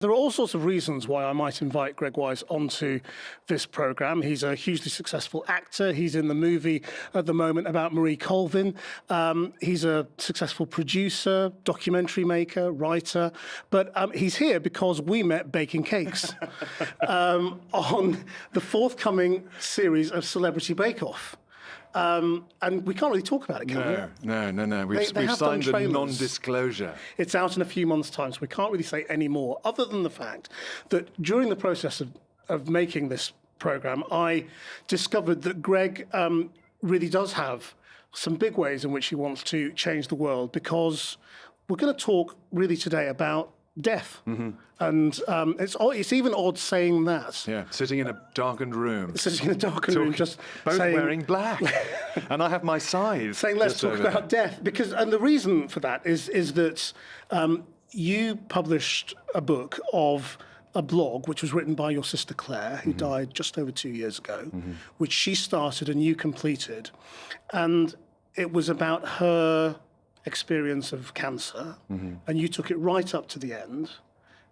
There are all sorts of reasons why I might invite Greg Wise onto this programme. He's a hugely successful actor. He's in the movie at the moment about Marie Colvin. He's a successful producer, documentary maker, writer. But he's here because we met baking cakes on the forthcoming series of Celebrity Bake Off. And we can't really talk about it, can we? No. We've signed a non-disclosure. It's out in a few months' time, so we can't really say any more, other than the fact that during the process of making this programme, I discovered that Greg really does have some big ways in which he wants to change the world, because we're going to talk really today about death. Mm-hmm. And it's even odd saying that. Yeah, sitting in a darkened room. Sitting in a darkened room, just both saying, wearing black. And I have my scythe. Saying, let's talk about death. And the reason for that is that you published a book of a blog which was written by your sister Clare, who died just over 2 years ago, which she started and you completed. And it was about her experience of cancer, and you took it right up to the end,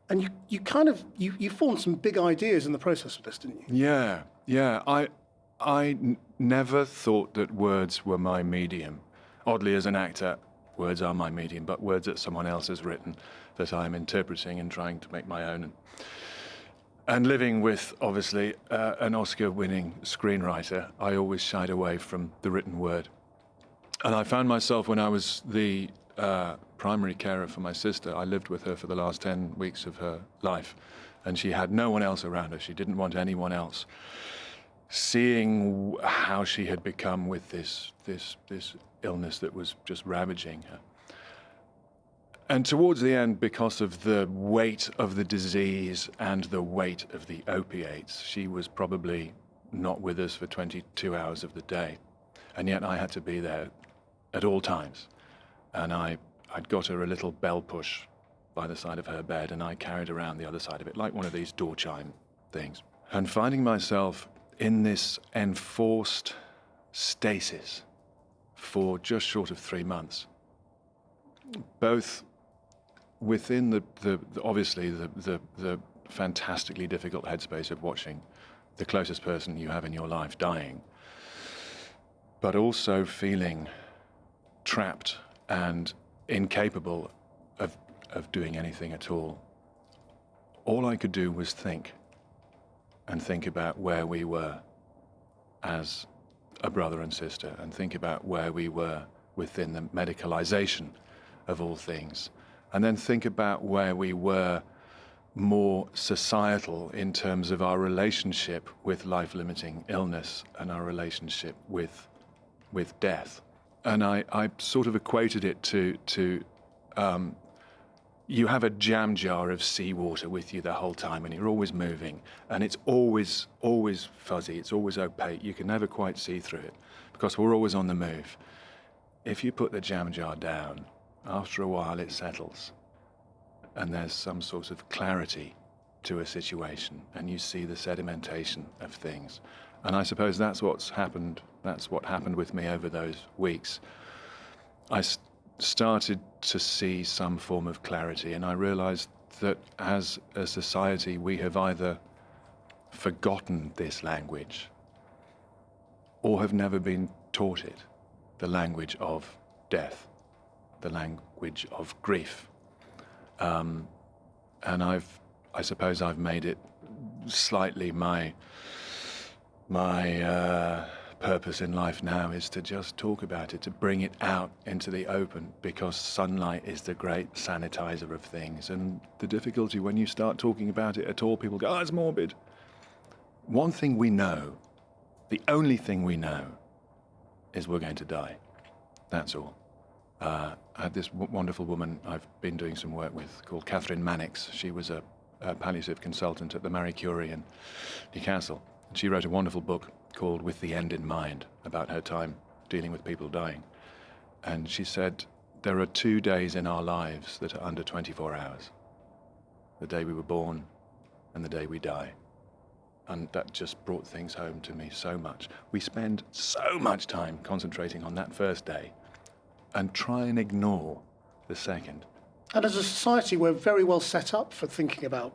and you formed some big ideas in the process of this, didn't you? Yeah. I never thought that words were my medium. Oddly, as an actor, words are my medium, but words that someone else has written that I'm interpreting and trying to make my own. And living with, obviously, an Oscar-winning screenwriter, I always shied away from the written word. And I found myself, when I was the primary carer for my sister, I lived with her for the last 10 weeks of her life, and she had no one else around her. She didn't want anyone else. Seeing how she had become with this illness that was just ravaging her. And towards the end, because of the weight of the disease and the weight of the opiates, she was probably not with us for 22 hours of the day. And yet I had to be there at all times. And I'd got her a little bell push by the side of her bed, and I carried around the other side of it, like one of these door chime things. And finding myself in this enforced stasis for just short of 3 months, both within the obviously the fantastically difficult headspace of watching the closest person you have in your life dying, but also feeling trapped and incapable of doing anything at all. All I could do was think about where we were as a brother and sister, and think about where we were within the medicalization of all things, and then think about where we were more societal in terms of our relationship with life-limiting illness and our relationship with death. And I sort of equated it to you have a jam jar of seawater with you the whole time, and you're always moving, and it's always fuzzy, it's always opaque. You can never quite see through it because we're always on the move. If you put the jam jar down, after a while it settles, and there's some sort of clarity to a situation, and you see the sedimentation of things. And I suppose that's what's happened. That's what happened with me over those weeks. I started to see some form of clarity, and I realized that as a society we have either forgotten this language or have never been taught it, the language of death, the language of grief. And I suppose I've made it slightly my purpose in life now is to just talk about it, to bring it out into the open, because sunlight is the great sanitizer of things. And the difficulty when you start talking about it at all, people go, oh, it's morbid. One thing we know, the only thing we know, is we're going to die. That's all. I had this wonderful woman I've been doing some work with called Catherine Mannix. She was a palliative consultant at the Marie Curie in Newcastle. She wrote a wonderful book called With the End in Mind about her time dealing with people dying. And she said, there are 2 days in our lives that are under 24 hours. The day we were born and the day we die. And that just brought things home to me so much. We spend so much time concentrating on that first day and try and ignore the second. And as a society, we're very well set up for thinking about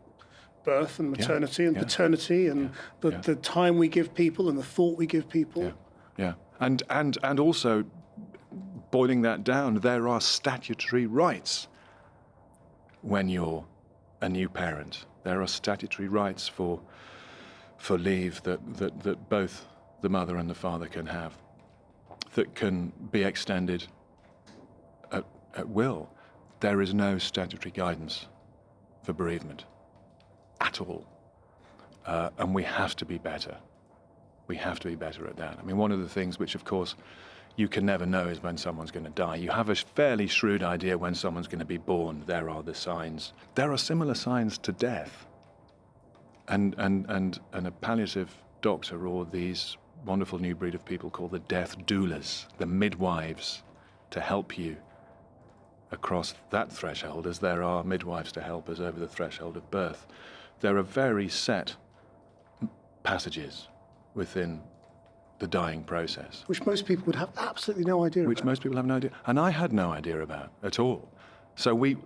birth and maternity and paternity and the time we give people and the thought we give people. Yeah. And also, boiling that down, there are statutory rights when you're a new parent. There are statutory rights for leave that both the mother and the father can have, that can be extended at will. There is no statutory guidance for bereavement at all. And we have to be better. We have to be better at that. I mean, one of the things which, of course, you can never know is when someone's going to die. You have a fairly shrewd idea when someone's going to be born. There are the signs. There are similar signs to death. And a palliative doctor, or these wonderful new breed of people called the death doulas, the midwives, to help you across that threshold, as there are midwives to help us over the threshold of birth. There are very set passages within the dying process. Which most people would have absolutely no idea about. Which most people have no idea. And I had no idea about at all. So we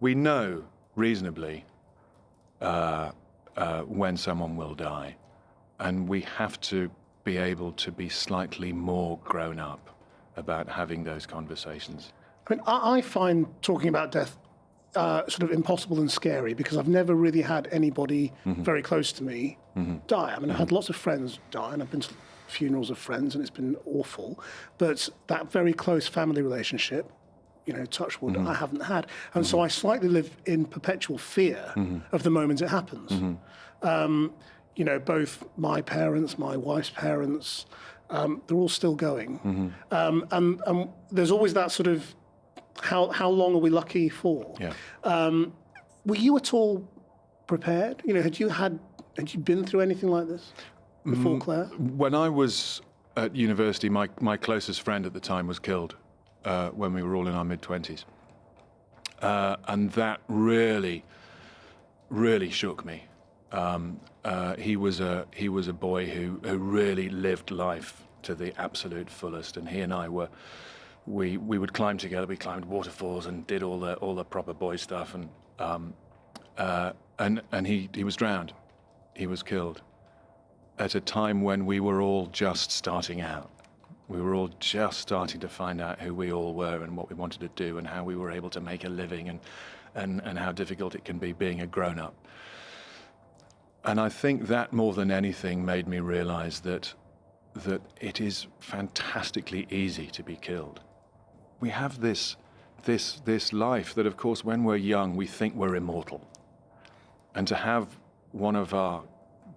know reasonably when someone will die. And we have to be able to be slightly more grown up about having those conversations. I mean, I find talking about death sort of impossible and scary because I've never really had anybody very close to me die. I mean, I've had lots of friends die, and I've been to funerals of friends, and it's been awful. But that very close family relationship, touch wood, I haven't had. And so I slightly live in perpetual fear of the moment it happens. Both my parents, my wife's parents, they're all still going. And there's always that sort of, how long are we lucky for? Were you at all prepared? Had you been through anything like this before, Clare? When I was at university, my closest friend at the time was killed when we were all in our mid-20s. And that really, really shook me. He was a boy who really lived life to the absolute fullest, and he and I we would climb together. We climbed waterfalls and did all the proper boy stuff, and he was drowned. He was killed at a time when we were all just starting out. We were all just starting to find out who we all were and what we wanted to do and how we were able to make a living and how difficult it can be being a grown-up. And I think that more than anything made me realize that it is fantastically easy to be killed. We have this life that, of course, when we're young, we think we're immortal. And to have one of our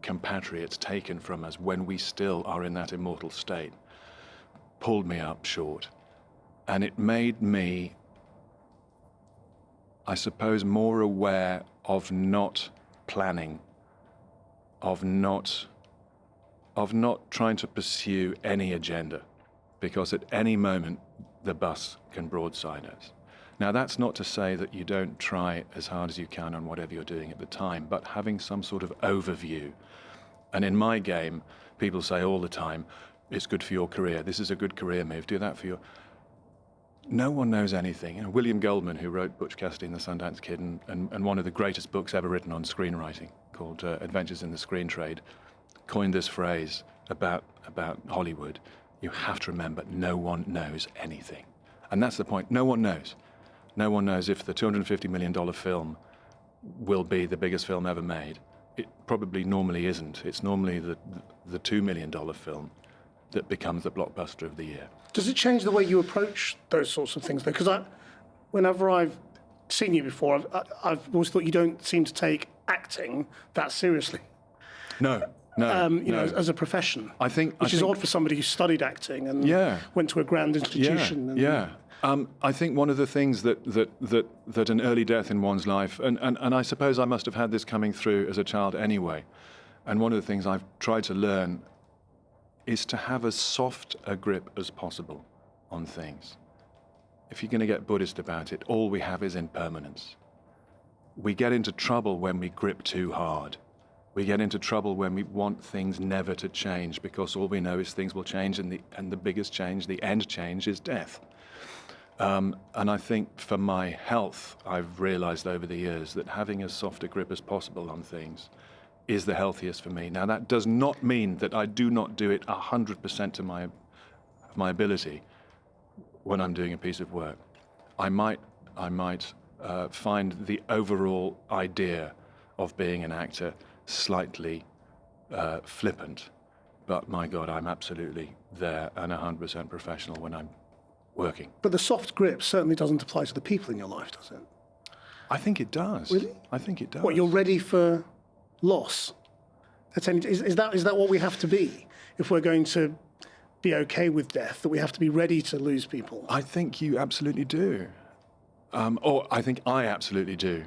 compatriots taken from us when we still are in that immortal state pulled me up short. And it made me, I suppose, more aware of not planning, of not trying to pursue any agenda, because at any moment the bus can broadside us. Now, that's not to say that you don't try as hard as you can on whatever you're doing at the time, but having some sort of overview. And in my game, people say all the time, it's good for your career. This is a good career move. Do that for your... No one knows anything. William Goldman, who wrote Butch Cassidy and the Sundance Kid, and one of the greatest books ever written on screenwriting, called Adventures in the Screen Trade, coined this phrase about Hollywood. You have to remember, no one knows anything. And that's the point. No one knows. No one knows if the $250 million film will be the biggest film ever made. It probably normally isn't. It's normally the $2 million film that becomes the blockbuster of the year. Does it change the way you approach those sorts of things, though? Because whenever I've seen you before, I've always thought you don't seem to take acting that seriously. No. As a profession. Which is odd for somebody who studied acting and went to a grand institution. I think one of the things that an early death in one's life, and I suppose I must have had this coming through as a child anyway, and one of the things I've tried to learn is to have as soft a grip as possible on things. If you're going to get Buddhist about it, all we have is impermanence. We get into trouble when we grip too hard. We get into trouble when we want things never to change, because all we know is things will change, and the biggest change, the end change, is death. And I think for my health, I've realized over the years that having as soft a grip as possible on things is the healthiest for me. Now, that does not mean that I do not do it 100% to my ability when I'm doing a piece of work. I might find the overall idea of being an actor slightly flippant, but my God, I'm absolutely there and 100% professional when I'm working. But the soft grip certainly doesn't apply to the people in your life, does it? I think it does. Really? I think it does. What, you're ready for loss? Is that what we have to be if we're going to be okay with death, that we have to be ready to lose people? I think you absolutely do. Or I think I absolutely do.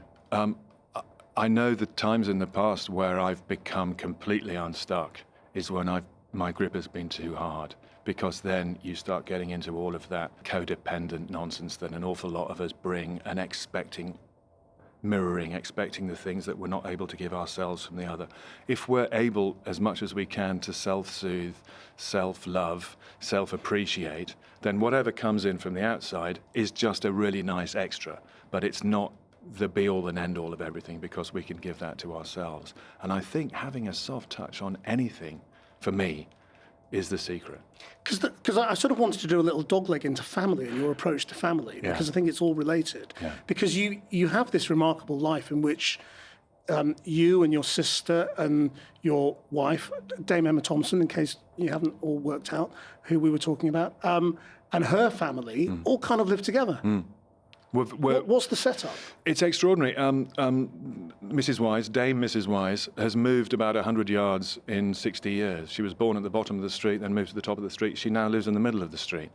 I know the times in the past where I've become completely unstuck is when my grip has been too hard, because then you start getting into all of that codependent nonsense that an awful lot of us bring, and expecting the things that we're not able to give ourselves from the other. If we're able, as much as we can, to self-soothe, self-love, self-appreciate, then whatever comes in from the outside is just a really nice extra, but it's not the be-all and end-all of everything, because we can give that to ourselves. And I think having a soft touch on anything, for me, is the secret. Because I sort of wanted to do a little dogleg into family and your approach to family, because I think it's all related. Yeah. Because you have this remarkable life in which you and your sister and your wife, Dame Emma Thompson, in case you haven't all worked out who we were talking about, and her family all kind of live together. What's the setup? It's extraordinary. Mrs. Wise, Dame Mrs. Wise, has moved about 100 yards in 60 years. She was born at the bottom of the street, then moved to the top of the street. She now lives in the middle of the street.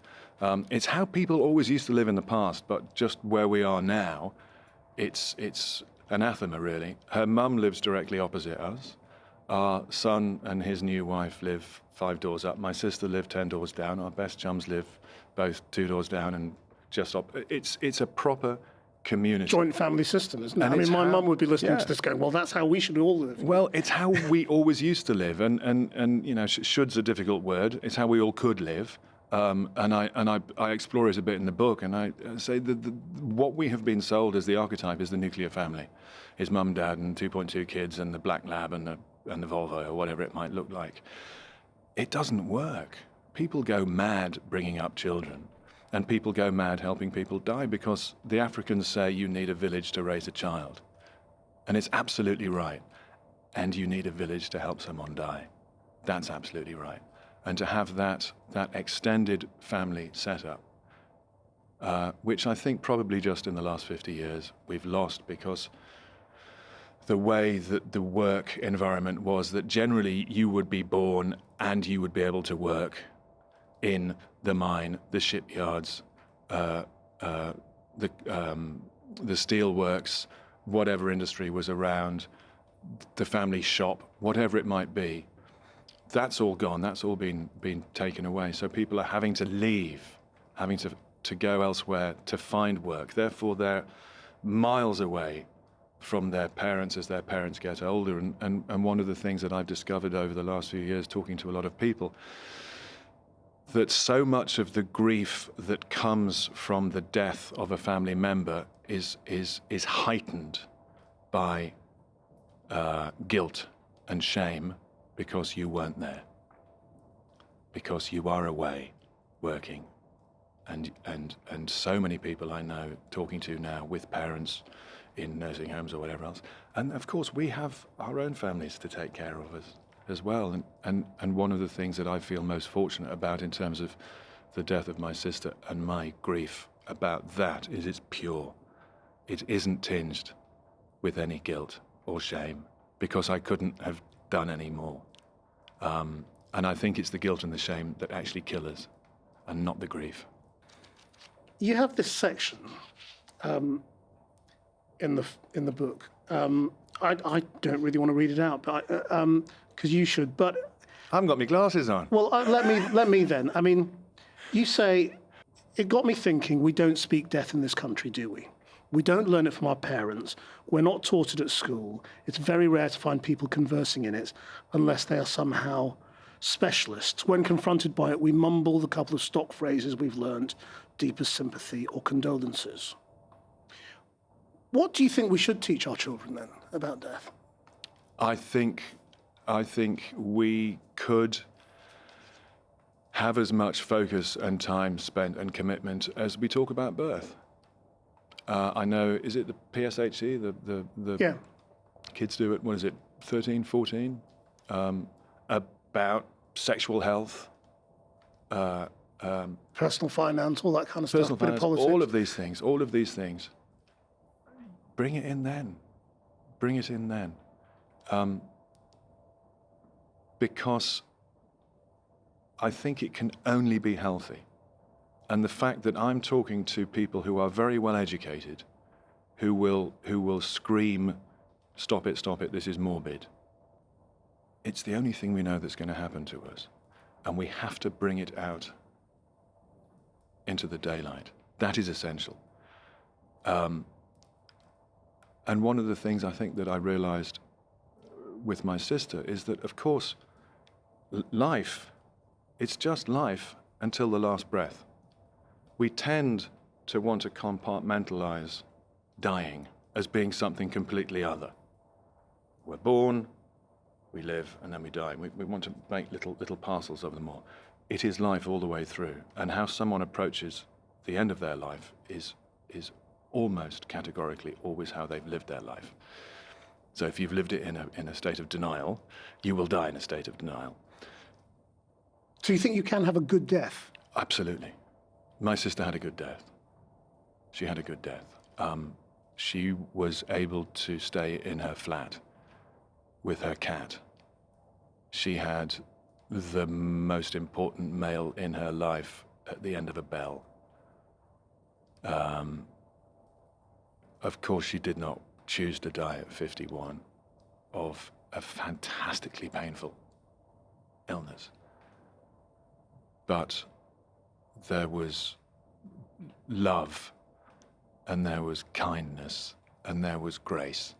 It's how people always used to live in the past, but just where we are now, it's anathema, really. Her mum lives directly opposite us. Our son and his new wife live 5 doors up. My sister lived 10 doors down. Our best chums live both 2 doors down and just up. It's a proper community. Joint family system, isn't it? And I mean, it's my how- mum would be listening yeah. to this going, well, that's how we should all live. Well, it's how we always used to live, and you know, should's a difficult word. It's how we all could live, and I explore it a bit in the book, and I say that what we have been sold as the archetype is the nuclear family, is mum, dad, and 2.2 kids, and the black lab, and the Volvo, or whatever it might look like. It doesn't work. People go mad bringing up children. And people go mad helping people die, because the Africans say you need a village to raise a child. And it's absolutely right. And you need a village to help someone die. That's absolutely right. And to have that extended family setup, which I think probably just in the last 50 years we've lost, because the way that the work environment was, that generally you would be born and you would be able to work in the mine, the shipyards, the steel works, whatever industry was around, the family shop, whatever it might be. That's all gone. That's all been taken away. So people are having to leave, having to go elsewhere to find work. Therefore, they're miles away from their parents as their parents get older. And one of the things that I've discovered over the last few years, talking to a lot of people, that so much of the grief that comes from the death of a family member is heightened by guilt and shame, because you weren't there, because you are away working. And so many people I know talking to now with parents in nursing homes or whatever else. And of course we have our own families to take care of us as well. And one of the things that I feel most fortunate about in terms of the death of my sister and my grief about that is it's pure. It isn't tinged with any guilt or shame, because I couldn't have done any more. And I think it's the guilt and the shame that actually kill us, and not the grief. You have this section in the book. I don't really want to read it out, but because you should. But I haven't got my glasses on. well, let me then. I mean, you say it got me thinking. We don't speak death in this country, do we? We don't learn it from our parents. We're not taught it at school. It's very rare to find people conversing in it, unless they are somehow specialists, when confronted by it, we mumble the couple of stock phrases we've learned, deepest sympathy or condolences. What do you think we should teach our children then about death? I think we could have as much focus and time spent and commitment as we talk about birth. I know, is it the PSHE, the Yeah. kids do it, what is it, 13, 14? About sexual health. Personal finance, all that kind of Personal stuff. Bit of finance, politics. all of these things. Bring it in then. Bring it in then. Because I think it can only be healthy. And the fact that I'm talking to people who are very well educated, who will scream, stop it, this is morbid. It's the only thing we know that's going to happen to us. And we have to bring it out into the daylight. That is essential. And one of the things I think that I realized with my sister is that, of course, life, it's just life until the last breath. We tend to want to compartmentalize dying as being something completely other. We're born, we live, and then we die. We want to make little parcels of them all. It is life all the way through, and how someone approaches the end of their life is almost categorically always how they've lived their life. So if you've lived it in a state of denial, you will die in a state of denial. So you think you can have a good death? Absolutely. My sister had a good death. She had a good death. She was able to stay in her flat with her cat. She had the most important male in her life at the end of a bell. Of course, she did not choose to die at 51 of a fantastically painful illness. But there was love, and there was kindness, and there was grace.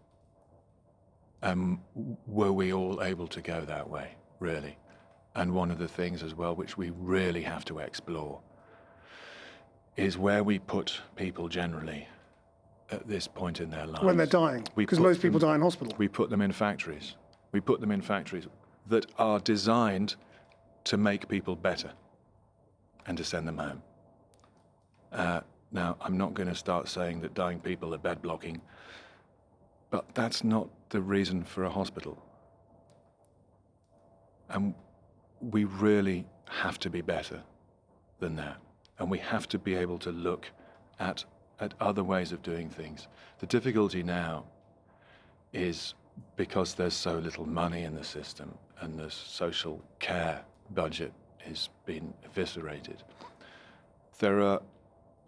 And were we all able to go that way, really? And one of the things as well, which we really have to explore, is where we put people generally at this point in their lives. When they're dying, because most people die in hospital. We put them in factories. We put them in factories that are designed to make people better and to send them home. Now, I'm not going to start saying that dying people are bed blocking, but that's not the reason for a hospital. And we really have to be better than that. And we have to be able to look at other ways of doing things. The difficulty now is because there's so little money in the system and the social care budget has been eviscerated. There are,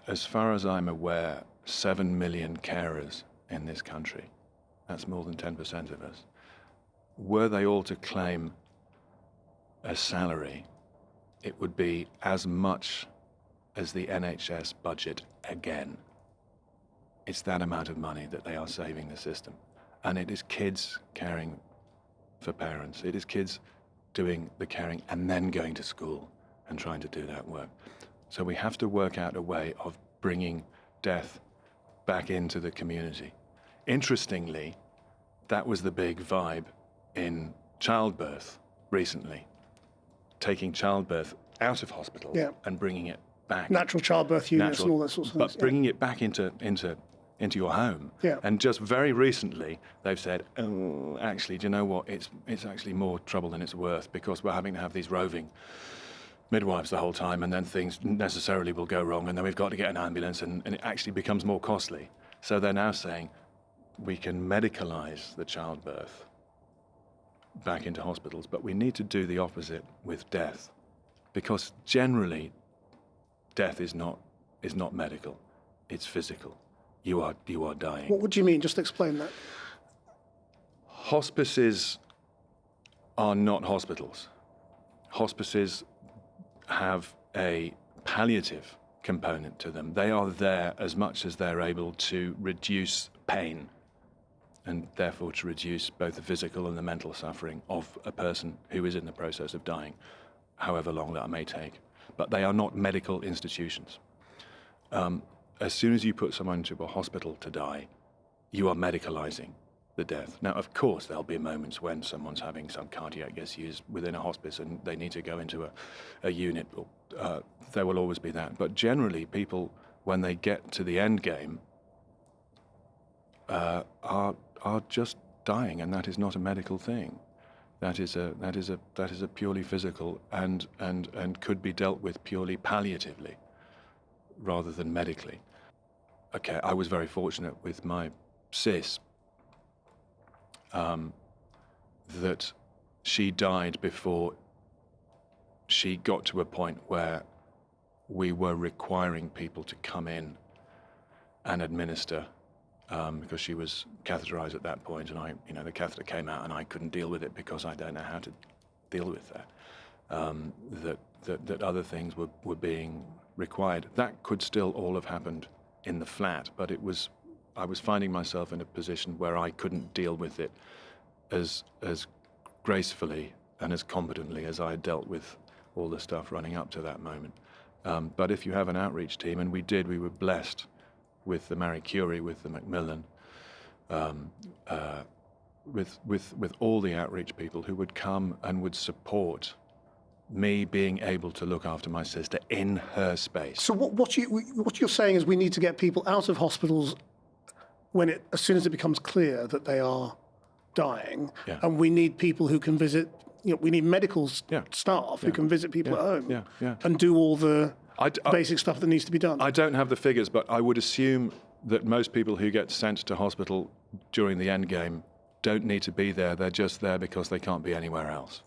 as far as I'm aware, 7 million carers in this country. That's more than 10% of us. Were they all to claim a salary, it would be as much as the NHS budget again. It's that amount of money that they are saving the system. And it is kids caring for parents. It is kids doing the caring and then going to school and trying to do that work. So we have to work out a way of bringing death back into the community. Interestingly, that was the big vibe in childbirth recently, taking childbirth out of hospitals and bringing it back. Natural childbirth units and all that sort of things. But bringing it back into your home. Yeah. And just very recently, they've said, oh, actually, do you know what? It's actually more trouble than it's worth because we're having to have these roving midwives the whole time, and then things necessarily will go wrong, and then we've got to get an ambulance, and it actually becomes more costly. So they're now saying we can medicalize the childbirth back into hospitals, but we need to do the opposite with death, because generally death is not medical, it's physical. You are dying. What do you mean? Just explain that. Hospices are not hospitals. Hospices have a palliative component to them. They are there as much as they're able to reduce pain and therefore to reduce both the physical and the mental suffering of a person who is in the process of dying, however long that may take. But they are not medical institutions. As soon as you put someone into a hospital to die, you are medicalizing the death. Now, of course, there'll be moments when someone's having some cardiac issues within a hospice and they need to go into a unit. There will always be that. But generally, people, when they get to the end game, are just dying, and that is not a medical thing. That is a purely physical and could be dealt with purely palliatively, rather than medically. Okay, I was very fortunate with my sis that she died before she got to a point where we were requiring people to come in and administer, because she was catheterized at that point, and the catheter came out and I couldn't deal with it because I don't know how to deal with that. That other things were being required. That could still all have happened in the flat, but I was finding myself in a position where I couldn't deal with it as gracefully and as competently as I had dealt with all the stuff running up to that moment. But if you have an outreach team, and we were blessed with the Marie Curie, with the Macmillan, with all the outreach people who would come and would support me being able to look after my sister in her space. So what you're saying is we need to get people out of hospitals as soon as it becomes clear that they are dying, Yeah. and we need people who can visit. We need medical staff who can visit people at home and do all the basic stuff that needs to be done. I don't have the figures, but I would assume that most people who get sent to hospital during the end game don't need to be there. They're just there because they can't be anywhere else.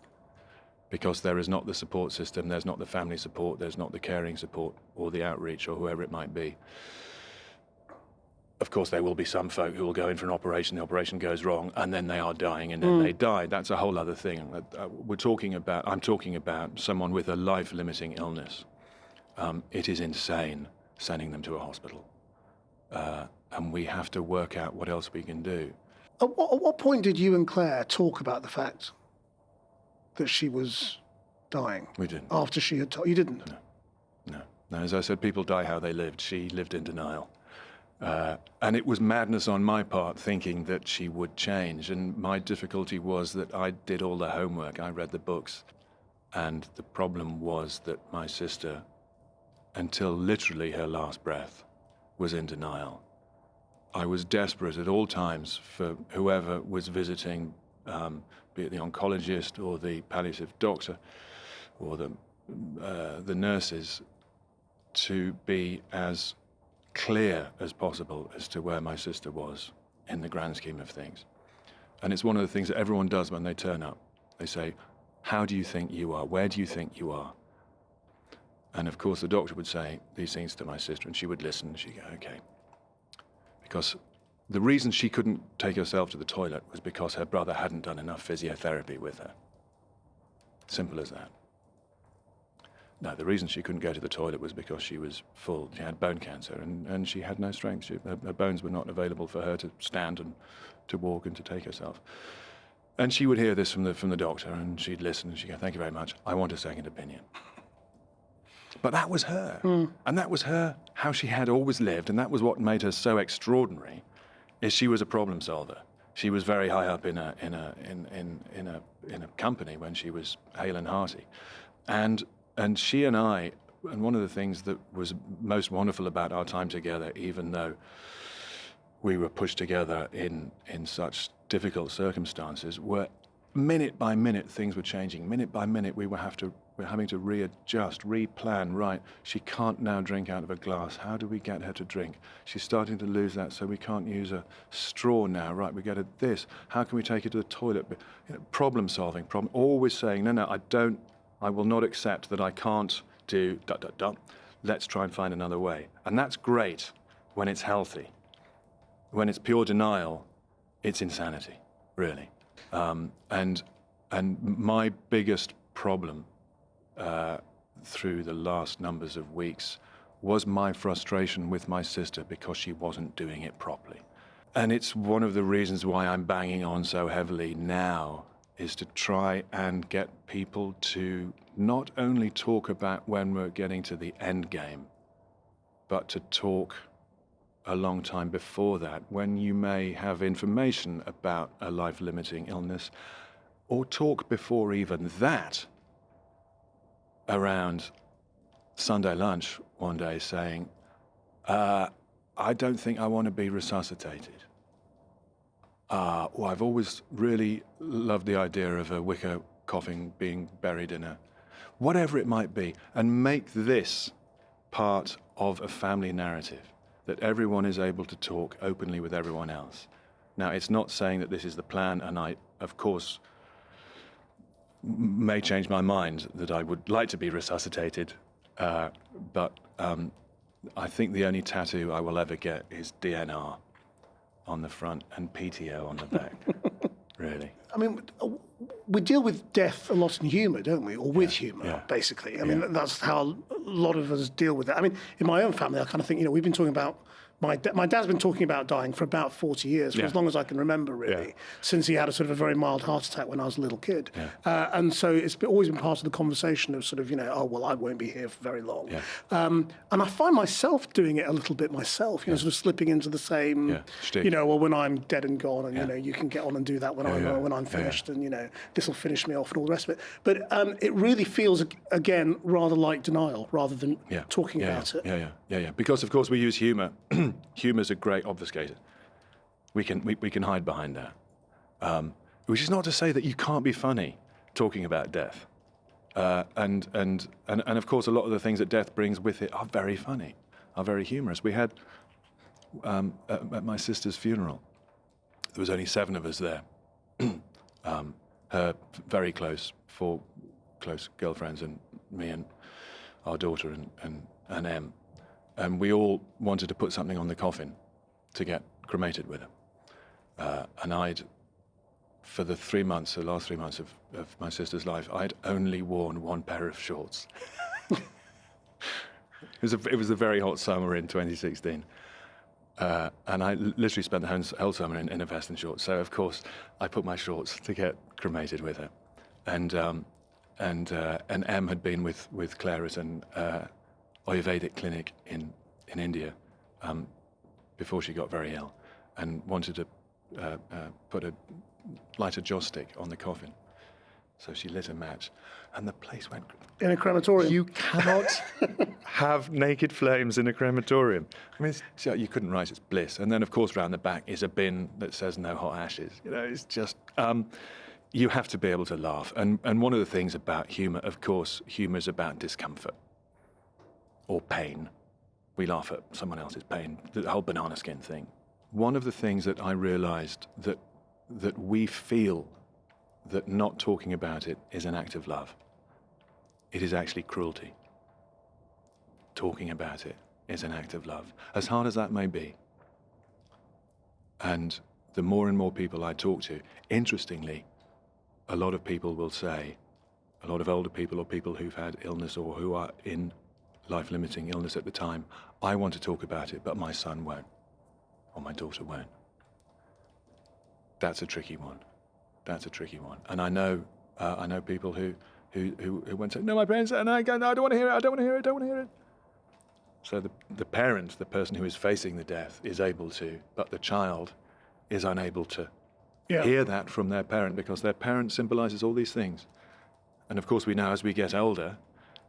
Because there is not the support system, there's not the family support, there's not the caring support or the outreach or whoever it might be. Of course, there will be some folk who will go in for an operation, the operation goes wrong, and then they are dying, and then they die. That's a whole other thing. I'm talking about someone with a life-limiting illness. It is insane sending them to a hospital. And we have to work out what else we can do. At what point did you and Claire talk about the fact that she was dying? We didn't. After she had told you? Didn't? No. As I said, people die how they lived. She lived in denial. And it was madness on my part thinking that she would change. And my difficulty was that I did all the homework. I read the books. And the problem was that my sister, until literally her last breath, was in denial. I was desperate at all times for whoever was visiting, be it the oncologist or the palliative doctor or the nurses, to be as clear as possible as to where my sister was in the grand scheme of things. And it's one of the things that everyone does when they turn up. They say, how do you think you are? Where do you think you are? And of course the doctor would say these things to my sister, and she would listen and she'd go, okay. Because the reason she couldn't take herself to the toilet was because her brother hadn't done enough physiotherapy with her. Simple as that. No, the reason she couldn't go to the toilet was because she was full. She had bone cancer, and she had no strength. Her bones were not available for her to stand and to walk and to take herself. And she would hear this from the doctor, and she'd listen, and she'd go, thank you very much. I want a second opinion. But that was her. And that was her, how she had always lived, and that was what made her so extraordinary, is she was a problem solver. She was very high up in a company when she was hale and hearty. And she and I, and one of the things that was most wonderful about our time together, even though we were pushed together in such difficult circumstances, were minute by minute things were changing. Minute by minute we're having to readjust, replan. Right, she can't now drink out of a glass. How do we get her to drink? She's starting to lose that, so we can't use a straw now. Right, we get her this. How can we take her to the toilet? Problem solving, always saying, no, I will not accept that I can't do ... Let's try and find another way. And that's great when it's healthy. When it's pure denial, it's insanity, really. And my biggest problem through the last numbers of weeks was my frustration with my sister because she wasn't doing it properly. And it's one of the reasons why I'm banging on so heavily now, is to try and get people to not only talk about when we're getting to the end game, but to talk a long time before that, when you may have information about a life-limiting illness, or talk before even that, around Sunday lunch one day saying, I don't think I want to be resuscitated. Well, I've always really loved the idea of a wicker coffin being buried in a... Whatever it might be, and make this part of a family narrative, that everyone is able to talk openly with everyone else. Now, it's not saying that this is the plan, and I, of course, may change my mind that I would like to be resuscitated, but I think the only tattoo I will ever get is DNR on the front and PTO on the back, really. I mean, we deal with death a lot in humour, don't we? Or with humour, basically. I mean, that's how a lot of us deal with it. I mean, in my own family, I kind of think, we've been talking about, my dad's been talking about dying for about 40 years, for as long as I can remember, really, since he had a sort of a very mild heart attack when I was a little kid. And so it's always been part of the conversation of sort of, oh, well, I won't be here for very long. And I find myself doing it a little bit myself, sort of slipping into the same, well, when I'm dead and gone, and, you can get on and do that when I'm finished, and, this will finish me off and all the rest of it. But it really feels, again, rather like denial, rather than talking about it. Because, of course, we use humour. Humour's a great obfuscator. We can hide behind that, which is not to say that you can't be funny talking about death, and of course a lot of the things that death brings with it are very funny, are very humorous. We had at my sister's funeral, there was only 7 of us there, her very close 4 close girlfriends and me and our daughter and Em. And we all wanted to put something on the coffin to get cremated with her. And I'd, for the last 3 months of my sister's life, I'd only worn 1 pair of shorts. It was a very hot summer in 2016. And I literally spent the whole summer in a vest and shorts. So, of course, I put my shorts to get cremated with her. And Em had been with Clare at an Ayurvedic clinic in India before she got very ill, and wanted to light a joss stick on the coffin. So she lit a match, and the place went... In a crematorium? You cannot have naked flames in a crematorium. I mean, you couldn't write it's bliss. And then, of course, round the back is a bin that says no hot ashes. It's just... you have to be able to laugh. And one of the things about humour, of course, humour is about discomfort. Or pain. We laugh at someone else's pain, the whole banana skin thing. One of the things that I realized that we feel that not talking about it is an act of love. It is actually cruelty. Talking about it is an act of love, as hard as that may be. And the more and more people I talk to, interestingly, a lot of people will say, a lot of older people or people who've had illness or who are in life-limiting illness at the time, I want to talk about it, but my son won't, or my daughter won't. That's a tricky one. That's a tricky one. And I know people who went to say, no, my parents, and I go, no, I don't want to hear it, I don't want to hear it, I don't want to hear it. So the parent, the person who is facing the death, is able to, but the child is unable to hear that from their parent, because their parent symbolizes all these things. And of course we know as we get older,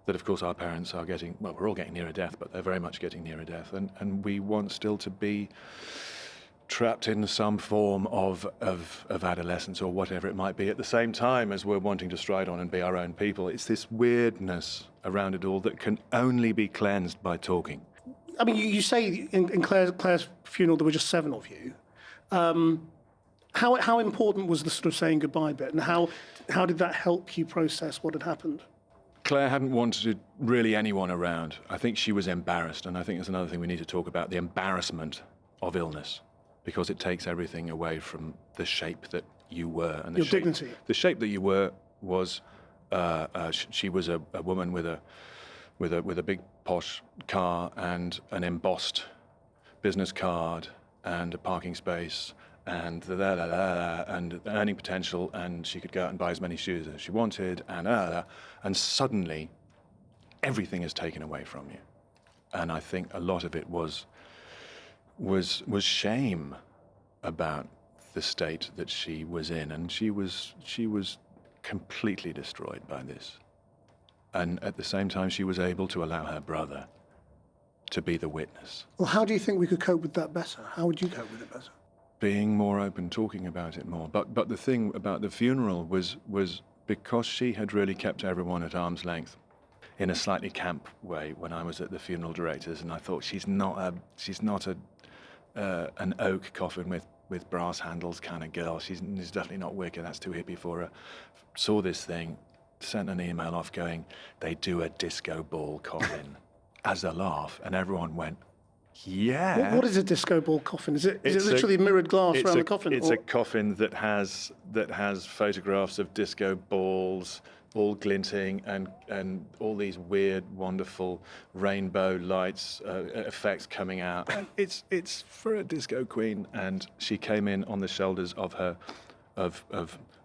that of course our parents are getting, well, we're all getting nearer death, but they're very much getting nearer death. And we want still to be trapped in some form of adolescence or whatever it might be, at the same time as we're wanting to stride on and be our own people. It's this weirdness around it all that can only be cleansed by talking. I mean, you say in Clare's funeral there were just 7 of you. How important was the sort of saying goodbye bit, and how did that help you process what had happened? Clare hadn't wanted really anyone around. I think she was embarrassed, and I think that's another thing we need to talk about, the embarrassment of illness, because it takes everything away from the shape that you were. And your dignity. The shape that you were was, she was a woman with a big posh car and an embossed business card and a parking space and and earning potential, and she could go out and buy as many shoes as she wanted, and suddenly everything is taken away from you. And I think a lot of it was shame about the state that she was in, and she was completely destroyed by this. And at the same time, she was able to allow her brother to be the witness. Well, how do you think we could cope with that better? How would you cope with it better? Being more open, talking about it more. But the thing about the funeral was because she had really kept everyone at arm's length in a slightly camp way when I was at the funeral directors, and I thought she's not an oak coffin with brass handles kind of girl. She's definitely not wicker. That's too hippie for her. Saw this thing, sent an email off going, they do a disco ball coffin as a laugh, and everyone went, yeah. What is a disco ball coffin? Is it literally mirrored glass around the coffin? It's a coffin that has photographs of disco balls, all glinting, and all these weird, wonderful rainbow lights effects coming out. And it's for a disco queen, and she came in on the shoulders of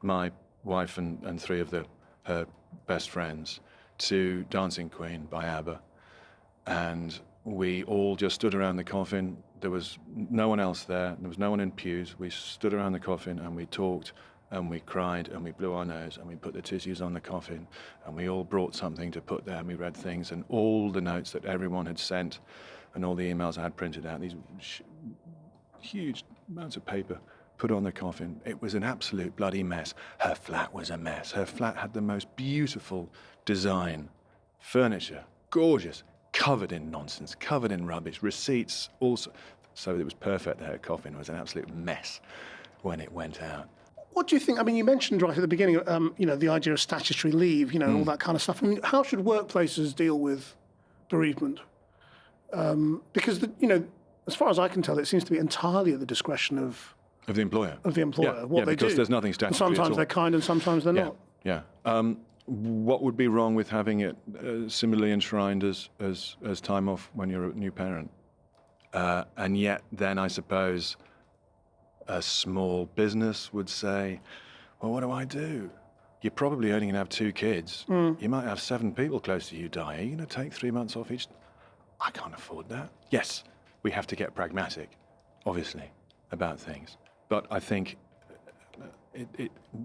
my wife and three of her best friends to Dancing Queen by ABBA, and we all just stood around the coffin. There was no one else there. There was no one in pews. We stood around the coffin and we talked and we cried and we blew our nose and we put the tissues on the coffin and we all brought something to put there and we read things and all the notes that everyone had sent and all the emails I had printed out, these huge amounts of paper put on the coffin. It was an absolute bloody mess. Her flat was a mess. Her flat had the most beautiful design, furniture, gorgeous, covered in nonsense, covered in rubbish, receipts also. So it was perfect that her coffin was an absolute mess when it went out. What do you think? I mean, you mentioned right at the beginning, the idea of statutory leave, all that kind of stuff. I mean, how should workplaces deal with bereavement? Because, as far as I can tell, it seems to be entirely at the discretion of the employer. What they do. Because there's nothing statutory. And sometimes they're kind and sometimes they're not. Yeah. What would be wrong with having it similarly enshrined as time off when you're a new parent? And yet, then I suppose a small business would say, well, what do I do? You're probably only going to have 2 kids. You might have 7 people close to you die. Are you going to take 3 months off each? I can't afford that. Yes, we have to get pragmatic, obviously, about things. But I think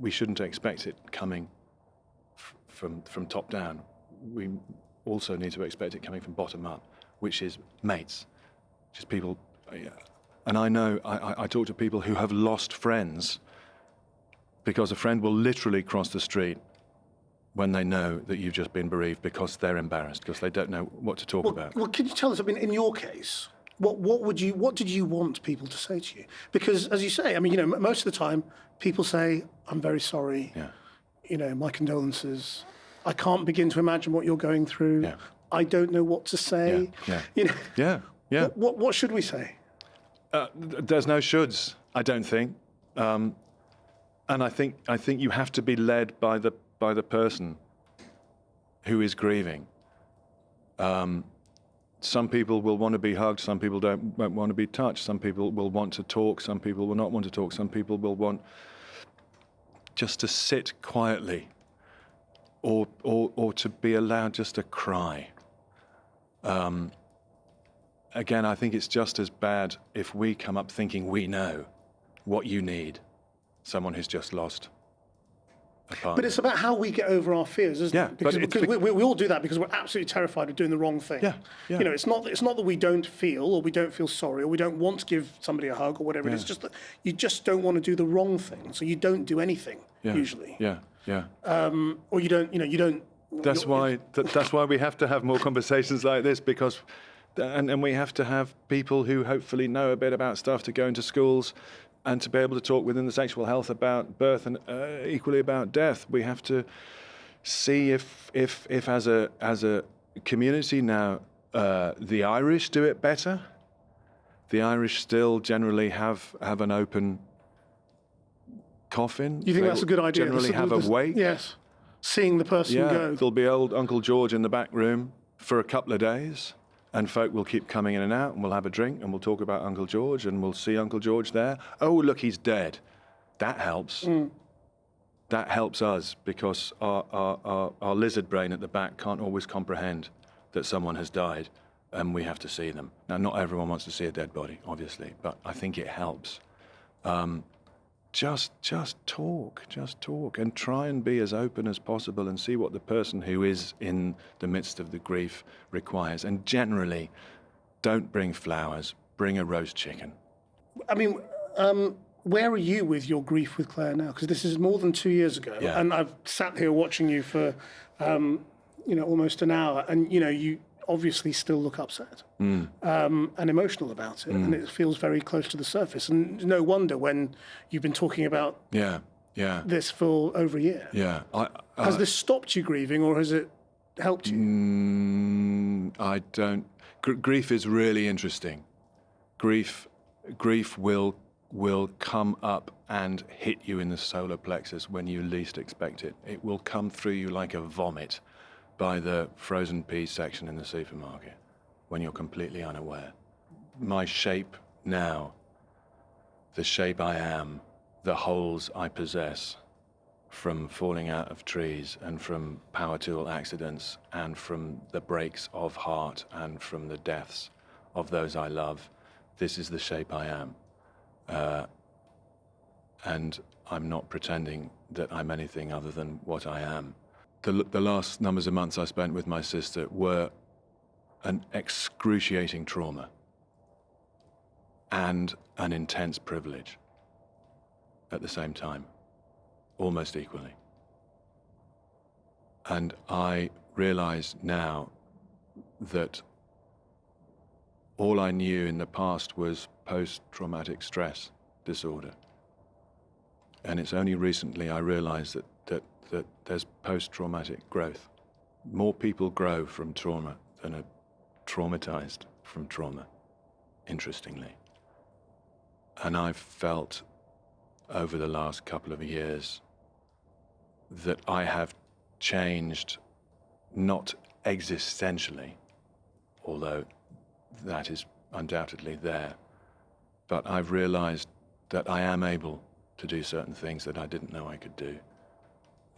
we shouldn't expect it coming from top down. We also need to expect it coming from bottom up, which is mates, just people. And I know I talk to people who have lost friends because a friend will literally cross the street when they know that you've just been bereaved because they're embarrassed, because they don't know what to talk about. Well, can you tell us, I mean, in your case, what did you want people to say to you? Because, as you say, I mean, most of the time people say, I'm very sorry. Yeah. My condolences. I can't begin to imagine what you're going through. Yeah. I don't know what to say. Yeah. What should we say? There's no shoulds, I don't think. And I think you have to be led by the person who is grieving. Some people will want to be hugged, some people won't want to be touched, some people will want to talk, some people will not want to talk, some people will want just to sit quietly or to be allowed just to cry. Again, I think it's just as bad if we come up thinking we know what you need, someone who's just lost a partner. But it's about how we get over our fears, isn't it? Because we all do that because we're absolutely terrified of doing the wrong thing. Yeah. It's not that we don't feel or we don't feel sorry or we don't want to give somebody a hug or whatever. It's just that you just don't want to do the wrong thing, so you don't do anything usually. Yeah. Or you don't. That's why we have to have more conversations like this, because. And we have to have people who hopefully know a bit about stuff to go into schools and to be able to talk within the sexual health about birth and equally about death. We have to see if as a community now, the Irish do it better. The Irish still generally have an open coffin. You think that's a good idea? Generally have a wake. Yes. Seeing the person go. There'll be old Uncle George in the back room for a couple of days. And folk will keep coming in and out, and we'll have a drink, and we'll talk about Uncle George, and we'll see Uncle George there. Oh, look, he's dead. That helps. That helps us, because our lizard brain at the back can't always comprehend that someone has died, and we have to see them. Now, not everyone wants to see a dead body, obviously, but I think it helps. Just talk, and try and be as open as possible, and see what the person who is in the midst of the grief requires. And generally, don't bring flowers, bring a roast chicken. I mean, where are you with your grief with Clare now? Because this is more than 2 years ago, Yeah. and I've sat here watching you for, almost an hour, and you obviously still look upset and emotional about it, and it feels very close to the surface. And no wonder when you've been talking about this for over a year. Yeah. Has this stopped you grieving, or has it helped you? I don't. Grief is really interesting. Grief will come up and hit you in the solar plexus when you least expect it. It will come through you like a vomit by the frozen peas section in the supermarket when you're completely unaware. My shape now, the shape I am, the holes I possess from falling out of trees and from power tool accidents and from the breaks of heart and from the deaths of those I love, this is the shape I am. And I'm not pretending that I'm anything other than what I am. The last numbers of months I spent with my sister were an excruciating trauma and an intense privilege at the same time, almost equally. And I realize now that all I knew in the past was post-traumatic stress disorder. And it's only recently I realized that there's post-traumatic growth. More people grow from trauma than are traumatized from trauma, interestingly. And I've felt over the last couple of years that I have changed, not existentially, although that is undoubtedly there, but I've realized that I am able to do certain things that I didn't know I could do,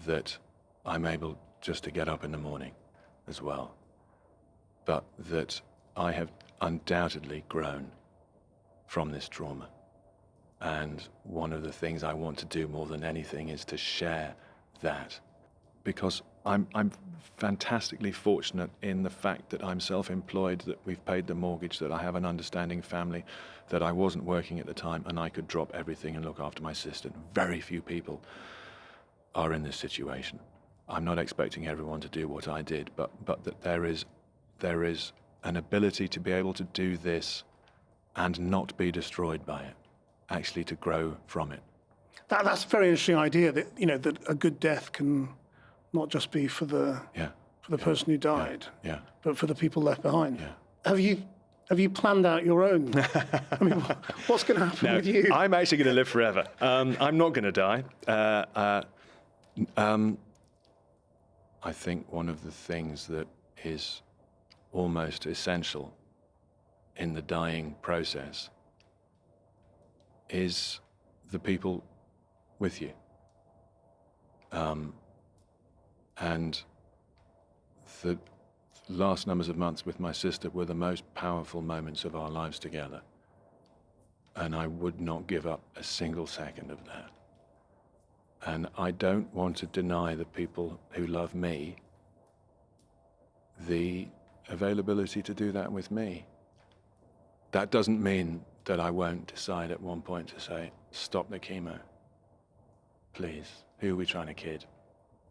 that I'm able just to get up in the morning as well, but that I have undoubtedly grown from this trauma. And one of the things I want to do more than anything is to share that, because I'm fantastically fortunate in the fact that I'm self-employed, that we've paid the mortgage, that I have an understanding family, that I wasn't working at the time and I could drop everything and look after my sister. Very few people are in this situation. I'm not expecting everyone to do what I did, but that there is an ability to be able to do this and not be destroyed by it, actually to grow from it. That's a very interesting idea, that that a good death can not just be for the person who died, but for the people left behind. Yeah. Have you planned out your own? I mean, what's going to happen with you? I'm actually going to live forever. I'm not going to die. I think one of the things that is almost essential in the dying process is the people with you. And the last numbers of months with my sister were the most powerful moments of our lives together. And I would not give up a single second of that. And I don't want to deny the people who love me the availability to do that with me. That doesn't mean that I won't decide at one point to say, stop the chemo. Please, who are we trying to kid?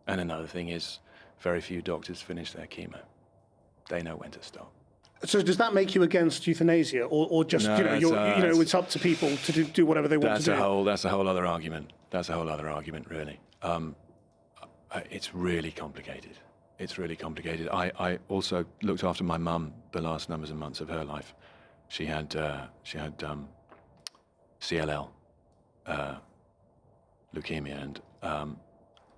And another thing is, very few doctors finish their chemo. They know when to stop. So does that make you against euthanasia, or just No, it's up to people to do whatever they want to do? That's a whole other argument. That's a whole other argument, really. It's really complicated. It's really complicated. I also looked after my mum the last numbers of months of her life. She had CLL, leukemia,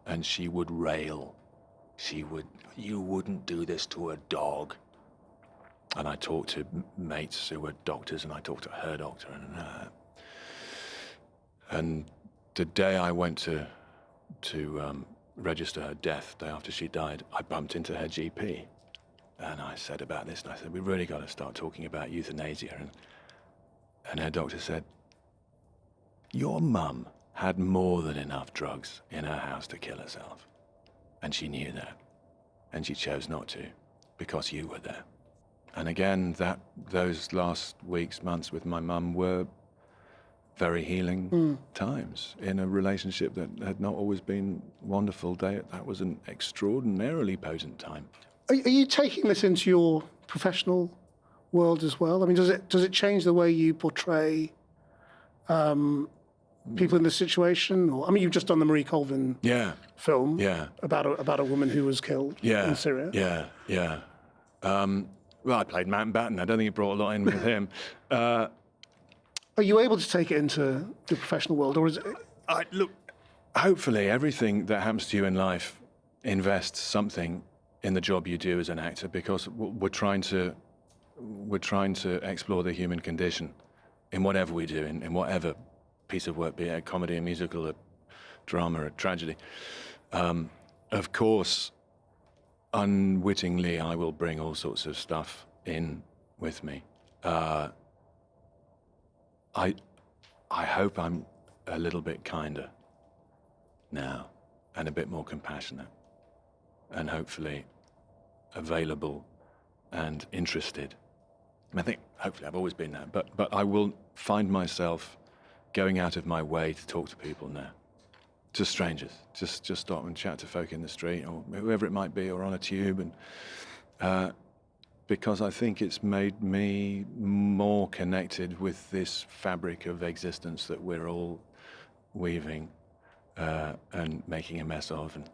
and she would rail. You wouldn't do this to a dog. And I talked to mates who were doctors, and I talked to her doctor, and the day I went to register her death, the day after she died, I bumped into her GP, and I said about this, and I said, we really got to start talking about euthanasia, and her doctor said, your mum had more than enough drugs in her house to kill herself, and she knew that, and she chose not to, because you were there. And again, those last weeks, months with my mum were very healing times in a relationship that had not always been wonderful. That was an extraordinarily potent time. Are you taking this into your professional world as well? I mean, does it change the way you portray people in this situation? Or, I mean, you've just done the Marie Colvin film about a woman who was killed in Syria. Yeah. Well, I played Mountbatten. I don't think it brought a lot in with him. Are you able to take it into the professional world, or is it? Look, hopefully everything that happens to you in life invests something in the job you do as an actor, because we're trying to explore the human condition in whatever we do, in whatever piece of work, be it a comedy, a musical, a drama, a tragedy. Of course, unwittingly, I will bring all sorts of stuff in with me. I hope I'm a little bit kinder now, and a bit more compassionate, and hopefully available and interested. I think hopefully I've always been that, but I will find myself going out of my way to talk to people now. To strangers, just stop and chat to folk in the street, or whoever it might be, or on a tube, and because I think it's made me more connected with this fabric of existence that we're all weaving and making a mess of, and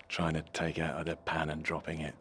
trying to take out of the pan and dropping it.